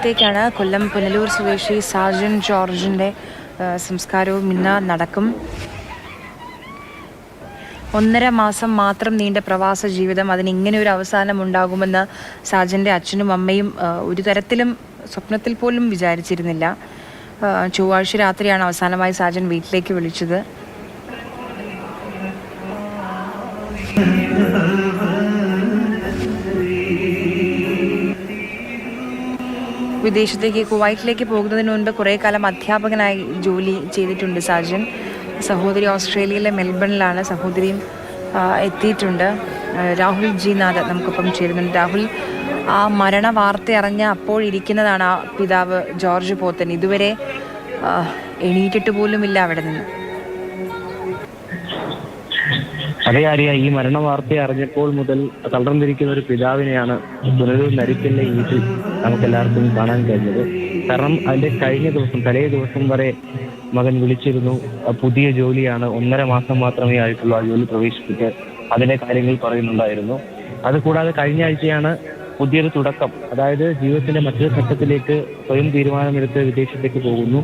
വിദേശത്തേക്കാണ്. കൊല്ലം പുനലൂർ സ്വദേശി സാജൻ ജോർജിൻ്റെ സംസ്കാരവും ഇന്ന് നടക്കും. 1.5 മാസം മാത്രം നീണ്ട പ്രവാസ ജീവിതം, അതിന് ഇങ്ങനെ ഒരു അവസാനം ഉണ്ടാകുമെന്ന് സാജൻ്റെ അച്ഛനും അമ്മയും ഒരു തരത്തിലും സ്വപ്നത്തിൽ പോലും വിചാരിച്ചിരുന്നില്ല. ചൊവ്വാഴ്ച രാത്രിയാണ് അവസാനമായി സാജൻ വീട്ടിലേക്ക് വിളിച്ചത്. വിദേശത്തേക്ക് കുവൈറ്റിലേക്ക് പോകുന്നതിന് മുൻപ് കുറേ കാലം അധ്യാപകനായി ജോലി ചെയ്തിട്ടുണ്ട് സാജൻ. സഹോദരി ഓസ്ട്രേലിയയിലെ മെൽബണിലാണ്. സഹോദരിയും എത്തിയിട്ടുണ്ട്. രാഹുൽ ജി നാഥ് നമുക്കൊപ്പം ചേരുന്നുണ്ട്. രാഹുൽ, ആ മരണ വാർത്ത അറിഞ്ഞ അപ്പോഴിരിക്കുന്നതാണ് ആ പിതാവ് ജോർജ് പോത്തൻ. ഇതുവരെ എണീറ്റിട്ട് പോലുമില്ല അവിടെ നിന്ന്. അതേ ആര്യ, ഈ മരണ വാർത്ത അറിഞ്ഞപ്പോൾ മുതൽ തളർന്നിരിക്കുന്ന ഒരു പിതാവിനെയാണ് പുനലൂർ നരിക്കലിലെ വീട്ടിൽ നമുക്കെല്ലാവർക്കും കാണാൻ കഴിഞ്ഞത്. കാരണം അതിന്റെ കഴിഞ്ഞ ദിവസം, തലേ ദിവസം വരെ മകൻ വിളിച്ചിരുന്നു. പുതിയ ജോലിയാണ്, 1.5 മാസം മാത്രമേ ആയിട്ടുള്ളൂ ആ ജോലി പ്രവേശിപ്പിച്ച്. അതിന്റെ കാര്യങ്ങൾ പറയുന്നുണ്ടായിരുന്നു. അതുകൂടാതെ കഴിഞ്ഞ ആഴ്ചയാണ് പുതിയൊരു തുടക്കം, അതായത് ജീവിതത്തിന്റെ മറ്റൊരു ഘട്ടത്തിലേക്ക് സ്വയം തീരുമാനമെടുത്ത് വിദേശത്തേക്ക് പോകുന്നു.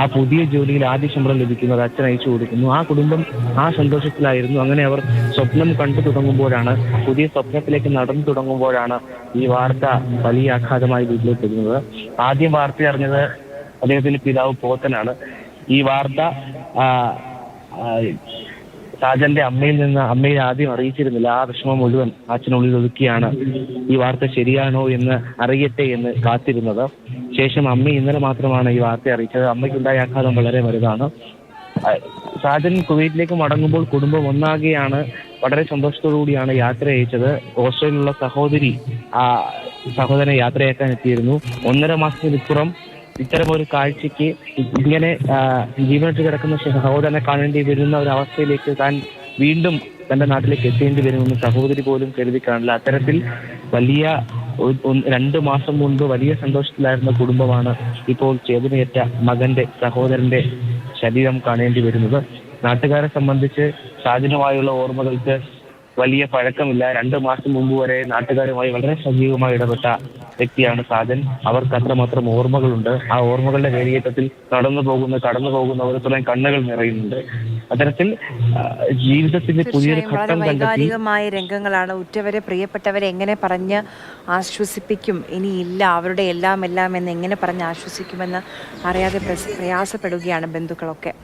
ആ പുതിയ ജോലിയിൽ ആദ്യ ശമ്പളം ലഭിക്കുന്നത് അച്ഛൻ അയച്ചു കൊടുക്കുന്നു. ആ കുടുംബം ആ സന്തോഷത്തിലായിരുന്നു. അങ്ങനെ അവർ സ്വപ്നം കണ്ടു തുടങ്ങുമ്പോഴാണ്, പുതിയ സ്വപ്നത്തിലേക്ക് നടന്നു തുടങ്ങുമ്പോഴാണ് ഈ വാർത്ത വലിയ ആഘാതമായി വീട്ടിലേക്ക് വരുന്നത്. ആദ്യം വാർത്ത അറിഞ്ഞത് അദ്ദേഹത്തിന്റെ പിതാവ് പോത്തനാണ്. ഈ വാർത്ത സാജന്റെ അമ്മയെ ആദ്യം അറിയിച്ചിരുന്നില്ല. ആ വിഷമം മുഴുവൻ അച്ഛനുള്ളിൽ ഒതുക്കിയാണ് ഈ വാർത്ത ശരിയാണോ എന്ന് അറിയട്ടെ എന്ന് കാത്തിരുന്നത്. ശേഷം അമ്മ ഇന്നലെ മാത്രമാണ് ഈ വാർത്ത അറിയിച്ചത്. അമ്മയ്ക്കുണ്ടായ ആഘാതം വളരെ വലുതാണ്. സാജൻ കുവൈറ്റിലേക്ക് മടങ്ങുമ്പോൾ കുടുംബം ഒന്നാകെയാണ് വളരെ സന്തോഷത്തോടു കൂടിയാണ് യാത്ര അയച്ചത്. ഓസ്ട്രേലിയയിലുള്ള സഹോദരനെ യാത്രയാക്കാൻ എത്തിയിരുന്നു. 1.5 മാസത്തിനിപ്പുറം ഇത്തരം ഒരു കാഴ്ചയ്ക്ക്, ഇങ്ങനെ ജീവനിട്ട് കിടക്കുന്ന സഹോദരനെ കാണേണ്ടി വരുന്ന ഒരു അവസ്ഥയിലേക്ക് താൻ വീണ്ടും തന്റെ നാട്ടിലേക്ക് എത്തേണ്ടി വരുമെന്ന് സഹോദരി പോലും കരുതി കാണില്ല. അത്തരത്തിൽ വലിയ 2 മാസം മുൻപ് വലിയ സന്തോഷത്തിലായിരുന്ന കുടുംബമാണ് ഇപ്പോൾ ചേതനയേറ്റ സഹോദരന്റെ ശരീരം കാണേണ്ടി വരുന്നത്. നാട്ടുകാരെ സംബന്ധിച്ച് സാജനുമായുള്ള ഓർമ്മകൾക്ക് വലിയ പഴക്കമില്ല. 2 മാസം മുമ്പ് വരെ നാട്ടുകാരുമായി വളരെ സജീവമായി ഇടപെട്ട വ്യക്തിയാണ് സാജൻ. അവർക്ക് അത്രമാത്രം ഓർമ്മകളുണ്ട്. ആ ഓർമ്മകളുടെ വേലിയേറ്റത്തിൽ കടന്നു പോകുന്നവരത്രയും കണ്ണുകൾ നിറയുന്നുണ്ട്. അത്തരത്തിൽ ജീവിതത്തിന്റെ പുതിയൊരു ഘട്ടം വൈകാരികമായ രംഗങ്ങളാണ്. ഉറ്റവരെ, പ്രിയപ്പെട്ടവരെ എങ്ങനെ പറഞ്ഞ് ആശ്വസിപ്പിക്കും, ഇനിയില്ല അവരുടെ എല്ലാം എന്ന് എങ്ങനെ പറഞ്ഞ് ആശ്വസിക്കുമെന്ന് അറിയാതെ പ്രയാസപ്പെടുകയാണ് ബന്ധുക്കളൊക്കെ.